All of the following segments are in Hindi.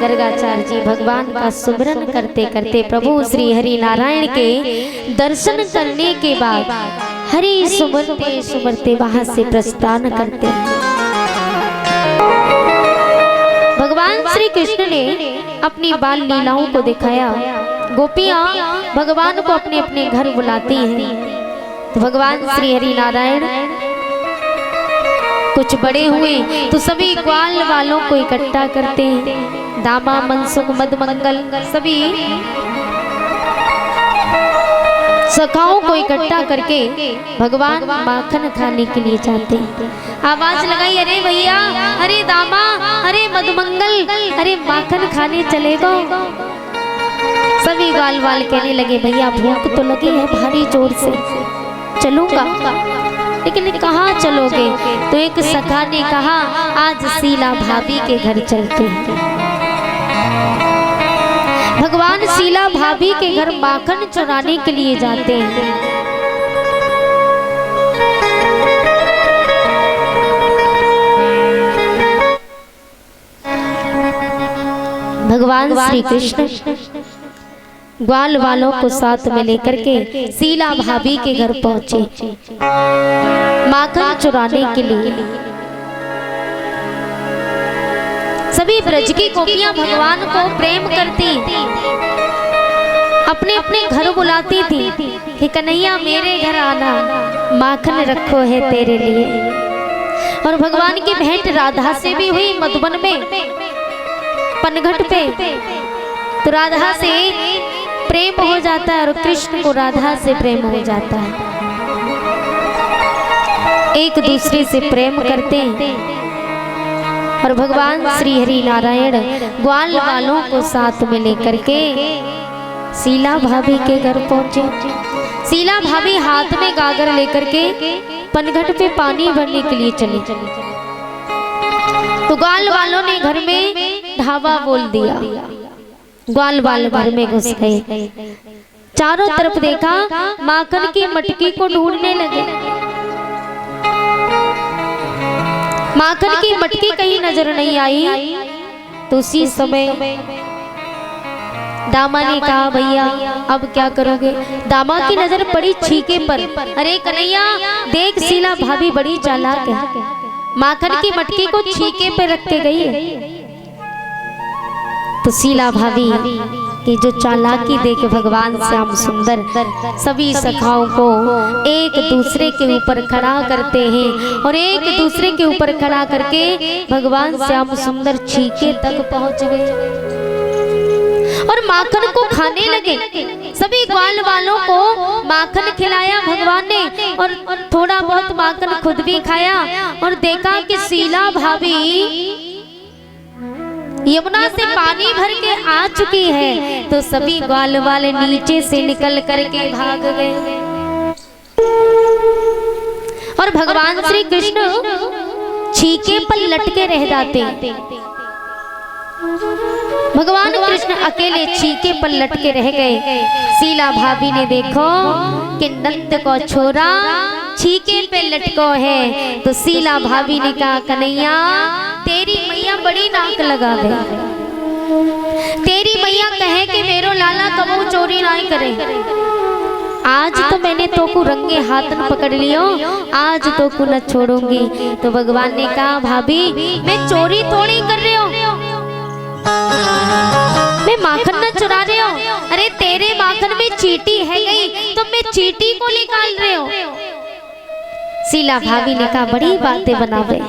गर्गाचार्य जी भगवान का सुमिरन करते करते प्रभु श्री हरि नारायण के दर्शन करने के बाद हरि सुमरते सुमरते वहां से प्रस्थान करते हैं। भगवान श्री कृष्ण ने अपनी बाल लीलाओं को दिखाया। गोपियां भगवान को अपने अपने घर बुलाती हैं। तो भगवान श्री हरि नारायण कुछ बड़े हुए तो सभी ग्वाल वालों को इकट्ठा करते हैं। दामा, मनसुख, मदमंगल सभी सखाओं को इकट्ठा करके भगवान माखन खाने के लिए जाते हैं। आवाज लगाई, अरे भैया, अरे दामा, अरे मदमंगल, अरे माखन खाने चले गो। सभी ग्वाल वाल कहने लगे, भैया भूख तो लगी है भारी जोर से, चलूंगा। लेकिन कहाँ चलोगे? तो एक सखा ने कहा, आज शीला भाभी के घर चलते हैं। भगवान शीला भाभी के घर माखन चुराने के लिए जाते हैं। भगवान श्री कृष्ण ग्वाल वालों को साथ में लेकर के शीला भाभी के घर पहुंचे माखन चुराने के लिए। सभी ब्रज की गोपियां भगवान को प्रेम करती, अपने अपने घर बुलाती थी कि कन्हैया मेरे घर आना, माखन रखो है तेरे लिए। और भगवान की भेंट राधा से भी हुई मधुबन में, पनघट पे। तो राधा से प्रेम हो जाता है और कृष्ण को राधा से प्रेम हो जाता है, एक दूसरे से प्रेम करते हैं। और भगवान श्री हरि नारायण ग्वाल वालों को साथ में लेकर के शीला भाभी के घर पहुंचे। शीला भाभी हाथ में गागर लेकर के पनघट पे पानी भरने के लिए चली। तो ग्वाल वालों ने घर में ढाबा बोल दिया। ग्वाल वाल घर में घुस गए, चारों तरफ देखा, माखन की मटकी को ढूंढने लगे। माखन की मटकी कहीं नजर नहीं आई। तो उसी समय दामा ने कहा, भैया अब क्या करोगे? दामा की नजर पड़ी छीके पर। अरे कन्हैया देख, शीला भाभी बड़ी चालाक है, माखन की मटकी को छीके पे रख के गई है। तो शीला भाभी की जो चालाकी देख भगवान श्याम सुंदर सभी सखाओं को एक दूसरे के ऊपर खड़ा करते हैं और एक दूसरे के ऊपर खड़ा करके भगवान श्याम सुंदर छीके तक पहुंच गए और माखन को खाने लगे। सभी ग्वाल वालों को माखन खिलाया भगवान ने और थोड़ा बहुत माखन खुद भी खाया। और देखा कि शीला भाभी यमुना से पानी भर के आ चुकी है। तो सभी ग्वाल वाले नीचे से निकल करके भाग गए और भगवान श्री कृष्ण छीके पर लटके रह जाते। भगवान कृष्ण अकेले छीके पर लटके रह गए। शीला भाभी ने देखो कि नंद को छोरा छीके पे लटको है। तो शीला भाभी ने कहा, कन्हैया तेरी मैया बड़ी नाक लगा गई, तेरी मैया कहे कि मेरो लाला कबू चोरी ना करे। आज तो मैंने तो को रंगे हाथन पकड़ लियो, आज तो को न छोड़ूंगी। तो भगवान ने कहा, भाभी मैं चोरी थोड़ी कर रही हूँ, मैं माखन न चुरा रहे हो। अरे तेरे माखन में चींटी है गई तो मैं चींटी को निकाल रहे हो। शीला भाभी ने कहा, बड़ी बातें बनावे,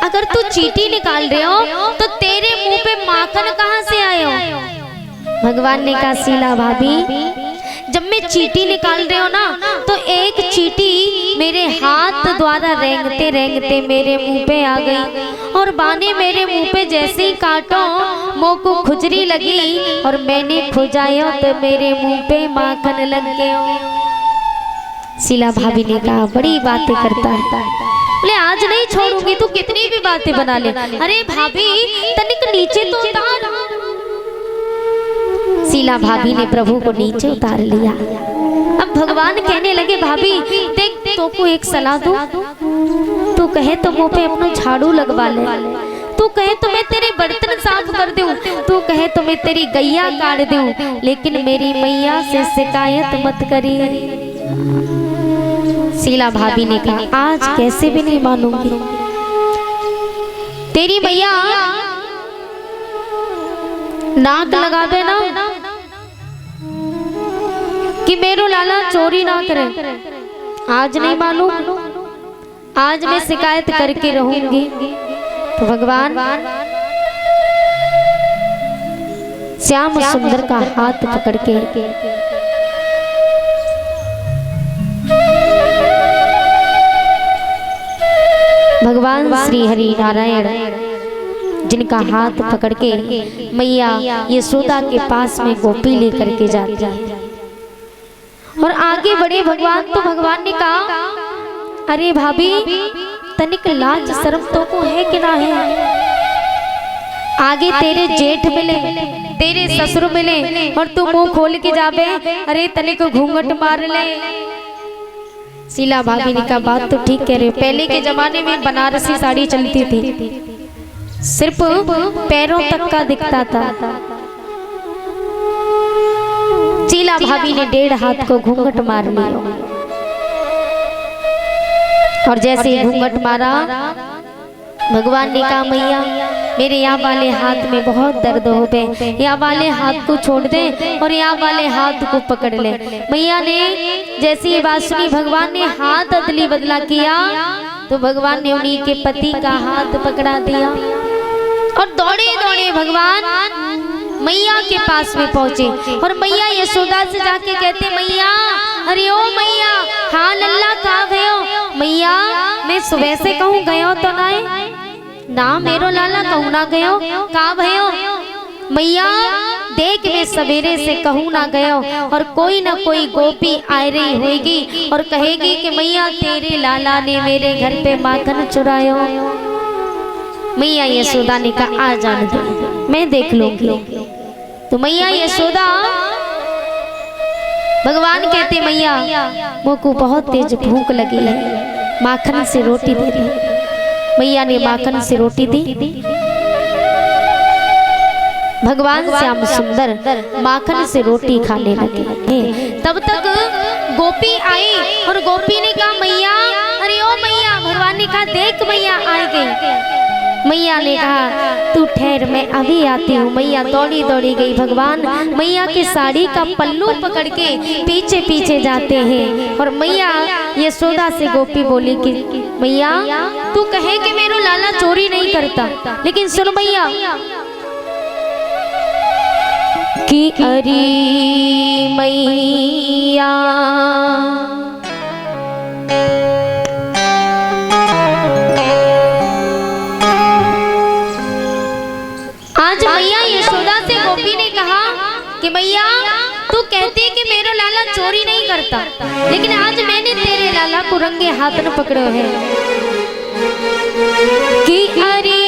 अगर तू चींटी निकाल रहे हो तो तेरे मुंह पे माखन कहाँ से आए हो? भगवान ने कहा, शीला भाभी जब मैं चींटी निकाल रहे हो ना तो एक चींटी मेरे हाथ द्वारा रेंगते रेंगते मेरे मुंह पे आ गई और बाने मेरे मुंह पे जैसे ही काटो मुंह को खुजरी लगी और मैंने खुजाया तो मेरे मुंह पे माखन लग गया। शीला भाभी ने कहा, बड़ी बातें करता है, बोले आज नहीं छोड़ूंगी, तू कितनी भी बातें बना ले। अरे भाभी तनिक नीचे तो उतार। शीला भाभी ने प्रभु को नीचे उतार लिया। अब भगवान कहने लगे, भाभी देख तो को एक सलाह दूं, तू कहे तो मुंह पे अपना झाड़ू लगवा ले, तू तू कहे तो मैं तेरे बर्तन साफ कर दूं, तू कहे तो मैं तेरी गैया काट दूं, लेकिन मेरी मैया से शिकायत मत करी। शीला भाभी ने कहा आज कैसे भी नहीं मानूंगी। तेरी मैया नाक लगावे ना कि मेरो लाला चोरी ना करे, आज नहीं मानू, आज मैं शिकायत करके रहूंगी। तो भगवान श्याम सुंदर का हाथ पकड़ के भगवान श्री हरि नारायण जिनका हाथ पकड़ के मैया यशोदा के पास में गोपी लेकर के जाती है और आगे बढ़े भगवान। तो भगवान ने कहा अरे भाभी तनिक लाज शर्म तो को है कि ना है, आगे तेरे जेठ मिले, तेरे ससुर मिले और तू मुंह खोल के जाबे, अरे तनिक घूंघट मार ले। शीला भाभी ने कहा बात तो ठीक कह रहे हो, पहले के जमाने में बनारसी साड़ी चलती थी, सिर्फ पैरों तक का दिखता था। शीला भाभी ने 1.5 हाथ को घूंघट मार लिया और जैसे ही घूंघट मारा भगवान ने कहा मैया मेरे यहाँ वाले हाथ में बहुत दर्द हो गए, यहाँ वाले हाथ को छोड़ दे और यहाँ वाले हाथ को पकड़ ले। मैया ने जैसी ये बात सुनी भगवान ने हाथ अदली बदला किया तो भगवान ने उन्हीं के पति का हाथ पकड़ा दिया और दौड़े दौड़े भगवान मैया के पास में पहुंचे और मैया यशोदा से जाके कहते मैया अरे ओ मैया हाँ लल्ला कहाँ गयो। मैया मैं सुबह से कहूँ गयो तो ना मेरो लाला कहूँ ना गयो, कहाँ भयो। मैया देख मैं सवेरे से कहूँ ना गयो और कोई ना कोई गोपी आ रही होगी और कहेगी कि मैया तेरे लाला ने मेरे घर पे माखन चुरायो। मैया यशोदा ने कहा आ जाने दो मैं देख लूंगी। तो मैया यशोदा भगवान कहते मैया मुझको बहुत तेज भूख लगी है, माखन से रोटी दे दे। मैया ने माखन से रोटी दी। भगवान श्याम सुंदर माखन से रोटी खाने लगे। तब तक गोपी आई और गोपी ने कहा मैया अरे ओ मैया। भगवान ने कहा देख मैया आ गई। मैया ने कहा तू ठहर मैं अभी आती हूँ। मैया दौड़ी दौड़ी गई। भगवान मैया की साड़ी का पल्लू पकड़ के पीछे पीछे जाते हैं और मैया यशोदा से गोपी बोली कि मैया तू कहे कि मेरा लाला चोरी नहीं करता, लेकिन सुन मैया कि अरे मैया आज मैया यशोदा से गोपी ने कहा कि मैया तू कहती है कि मेरा लाला चोरी नहीं करता, लेकिन आज मैंने तेरे लाला को रंगे हाथ न पकड़ो है कि अरे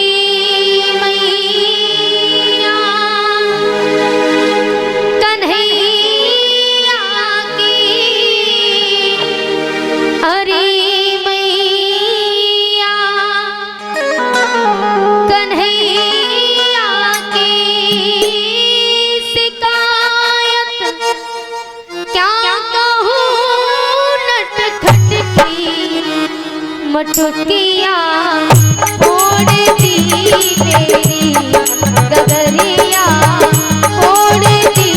मैया कन्हैया की अरे मैया कन्हैया मटुकिया ओढ़ दी मेरी गगरिया ओढ़ दी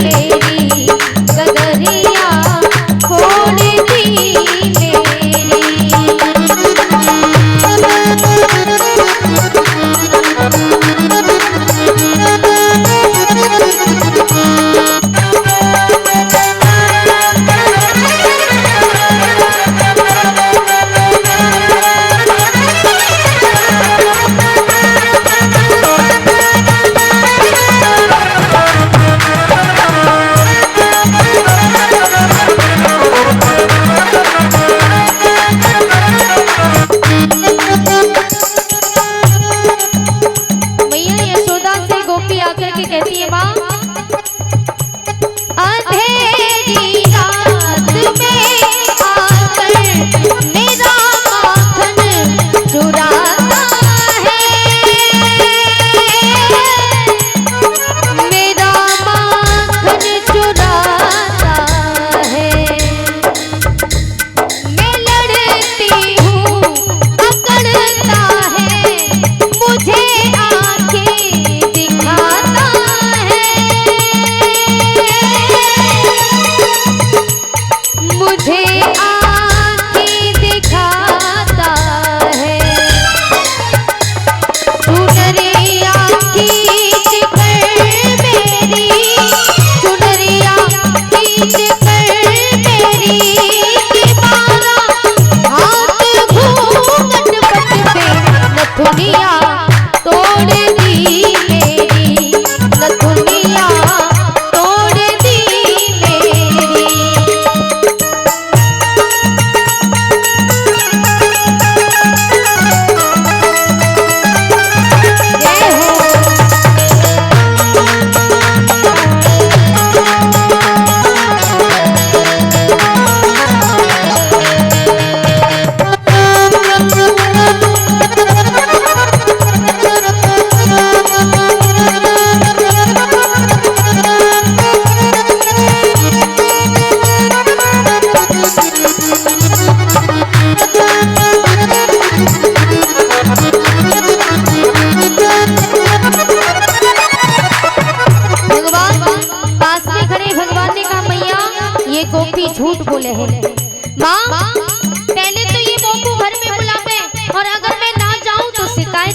मेरी गगरिया ओढ़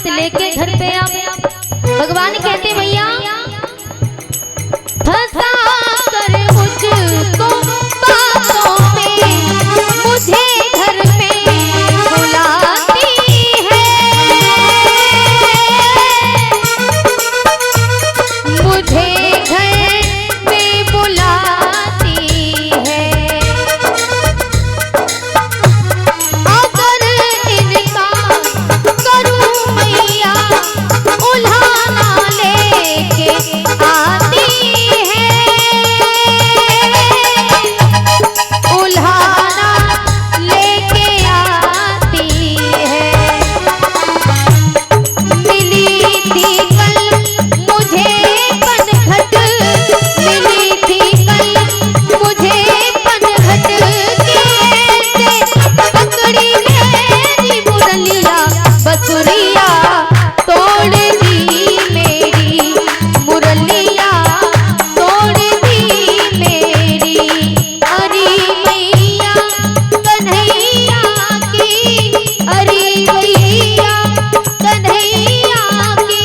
शिकायत लेके घर पे आ। भगवान कहते मैया फंसा कर मुझको बातों में, मुझे घर में बुलाती है, मुझे घर में बुलाती है। अगर इनका करूं मैया उल्हाना लेके आती है, उल्हाना लेके आती है। मिली थी कल मुझे पनघट, मिली थी कल मुझे पनघट के से पकड़ी मेरी मुरलिया बसुरिया तोड़ दी मेरी, मुरलिया तोड़ दी मेरी। अरे मैया कन्हैया की, अरे मैया कन्हैया की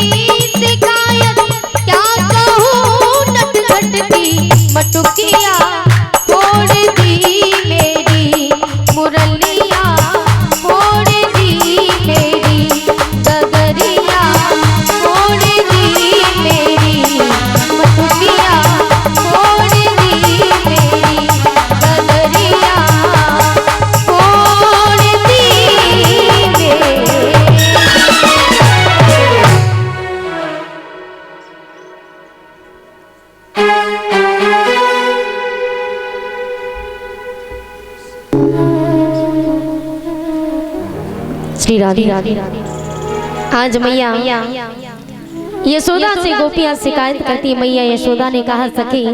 शिकायत क्या कहूँ, नटखट की मटुकिया तोड़ दी मेरी, मुरलिया तोड़ दी मेरी, गगरिया तोड़ दी मेरी, मटुकिया तोड़ दी मेरी, गगरिया तोड़ दी मेरी। श्री राधे आज मैया यशोदा से गोपियां शिकायत करती। मैया यशोदा ने कहा सखी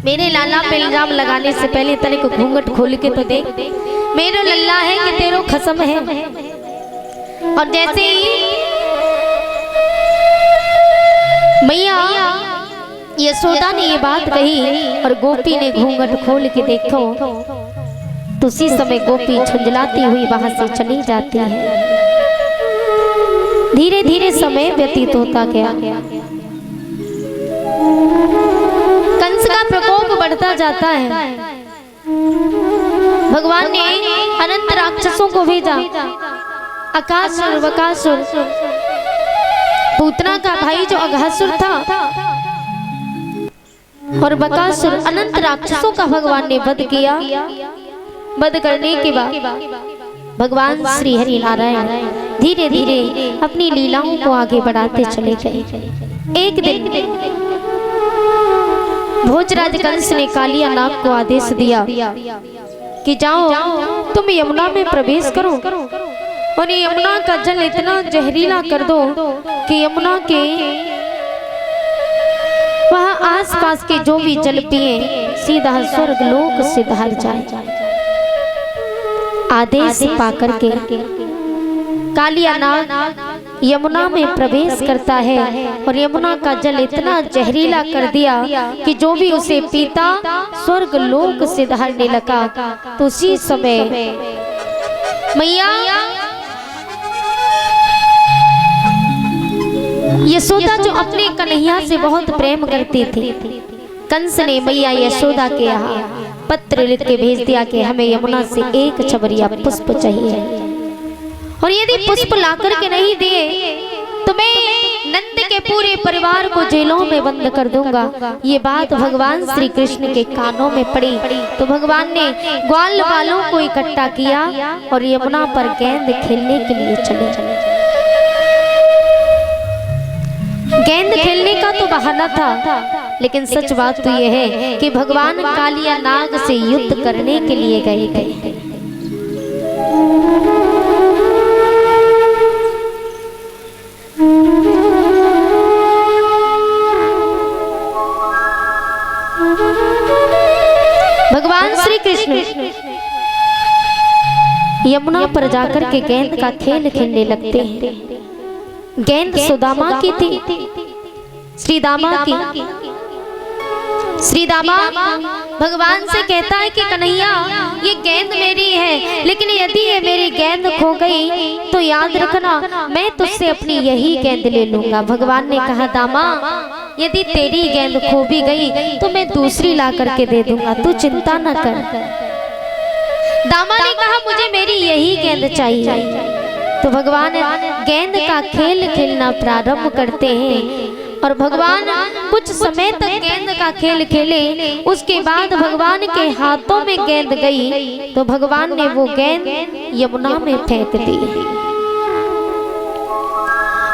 मेरे लाला पे इल्जाम लगाने से पहले तने को घूंघट खोल के तो देख, मेरा लल्ला है कि तेरो खसम है। और जैसे ही मैया यशोदा ने ये बात कही और गोपी ने घूंघट खोल के देखो तो उसी समय गोपी झुंझलाती हुई वहां से चली जाती है। धीरे धीरे समय व्यतीत होता गया, कंस का प्रकोप बढ़ता जाता है। भगवान ने अनंत राक्षसों को भेजा, अकासुर, बकासुर, पूतना का भाई जो अघासुर था और बकासुर, अनंत राक्षसों का भगवान ने वध किया। वध करने के बाद भगवान श्री हरि नारायण धीरे धीरे अपनी लीलाओं को आगे बढ़ाते चले गए। एक दिन भोजराज कंस ने कालिया नाग को आदेश दिया कि जाओ तुम यमुना में प्रवेश करो और यमुना का जल इतना जहरीला कर दो कि यमुना के वहाँ आसपास के जो भी जल पिए सीधा स्वर्ग लोक से धार जाए। आदेश पाकर के कालिया नाग यमुना में प्रवेश करता है और यमुना का जल इतना जहरीला कर दिया कि जो भी उसे पीता स्वर्ग लोक से धारने लगा। तो उसी समय मैया यशोदा जो अपने कन्हैया से बहुत प्रेम करती थी, कंस ने मैया यशोदा के यहाँ पत्र लिख के भेज दिया कि हमें यमुना से एक छबरिया पुष्प चाहिए और यदि पुष्प लाकर के नहीं दिए तो मैं नंद के पूरे परिवार को जेलों में बंद कर दूंगा। ये बात भगवान श्री कृष्ण के कानों में पड़ी तो भगवान ने ग्वाल वालों को इकट्ठा किया और यमुना पर गेंद खेलने के लिए चले। गेंद खेलने का तो बहाना था, लेकिन सच बात तो यह है कि भगवान कालिया नाग से युद्ध करने के लिए गए थे। भगवान श्री कृष्ण यमुना पर जाकर के गेंद का खेल खेलने लगते हैं। गेंद सुदामा की थी, श्री दामा की। श्री दामा भगवान से कहता है कि कन्हैया ये गेंद मेरी है, लेकिन यदि ये मेरी गेंद खो गई तो याद रखना मैं तुझसे अपनी यही गेंद ले लूंगा। भगवान ने कहा दामा यदि तेरी गेंद खो भी गई तो मैं दूसरी ला करके दे दूंगा, तू चिंता न कर। दामा ने कहा मुझे मेरी यही गेंद चाहिए। तो भगवान गेंद का खेल खेलना प्रारंभ करते हैं और भगवान कुछ समय तक गेंद का खेल खेले। उसके बाद भगवान के हाथों में गेंद गई तो भगवान ने वो गेंद यमुना में फेंक दी।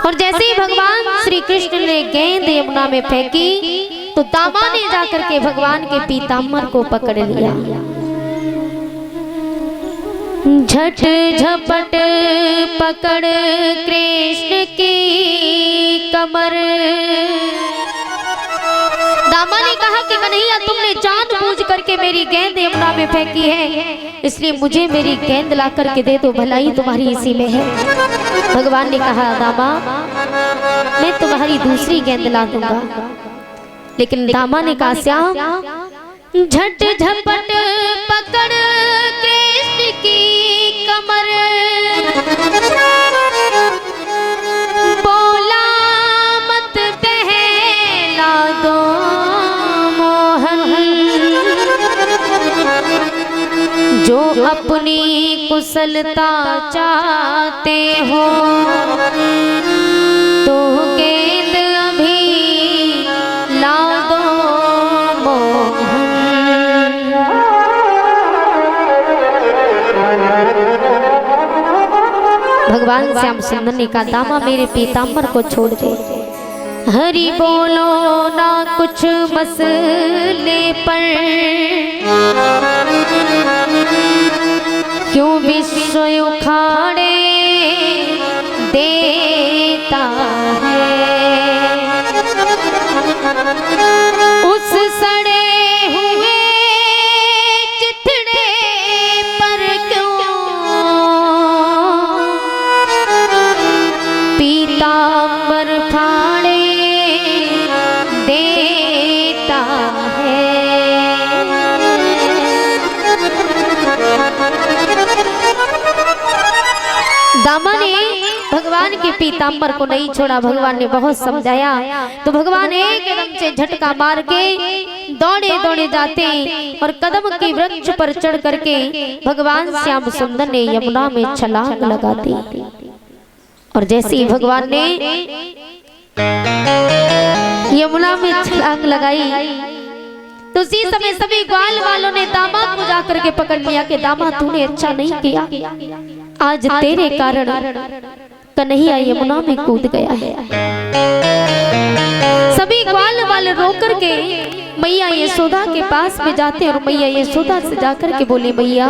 और जैसे ही भगवान श्री कृष्ण ने गेंद यमुना में फेंकी तो दामा ने जाकर के भगवान के पीताम्बर को पकड़ लिया। झट झपट पकड़ कृष्ण की कमर। दामा ने कहा कि कन्हैया तुमने जानबूझ करके मेरी गेंद यमुना में फेंकी है, इसलिए मुझे मेरी गेंद ला करके दे दो, भलाई तुम्हारी इसी में है। भगवान ने कहा दामा मैं तुम्हारी दूसरी गेंद ला दूंगा। लेकिन दामा ने कहा श्याम झट झपट पकड़ कृष्ण की कमर, बोला मत बहला दो मोहन, जो अपनी कुशलता चाहते हो तो गेंद अभी ला दो मोहन। भगवान श्याम सुंदर ने कहा दामा मेरे पीताम्बर को छोड़ दे। हरि बोलो ना कुछ मसले पर, क्यों विश्व उखाड़े देता है। उस सड़े हुए चिथड़े पर क्यों पीताम्बर फाड़े देता है। दामा ने भगवान के पीताम्बर को नहीं छोड़ा। भगवान ने बहुत समझाया तो भगवान एकदम से झटका मार के दौड़े दौड़े जाते और कदम के वृक्ष पर चढ़ करके भगवान श्याम सुंदर ने यमुना में छलांग लगा दी। और जैसे ही भगवान ने यमुना में छलांग लगाई तो उसी समय सभी ग्वाल वालों ने दामाद को जाकर के पकड़ लिया कि दामाद तूने अच्छा नहीं किया, आज तेरे कारण कन्हैया यमुना में कूद गया है। सभी ग्वाल वाले रो करके मैया यशोदा के पास में जाते और मैया यशोदा से जाकर के बोले मैया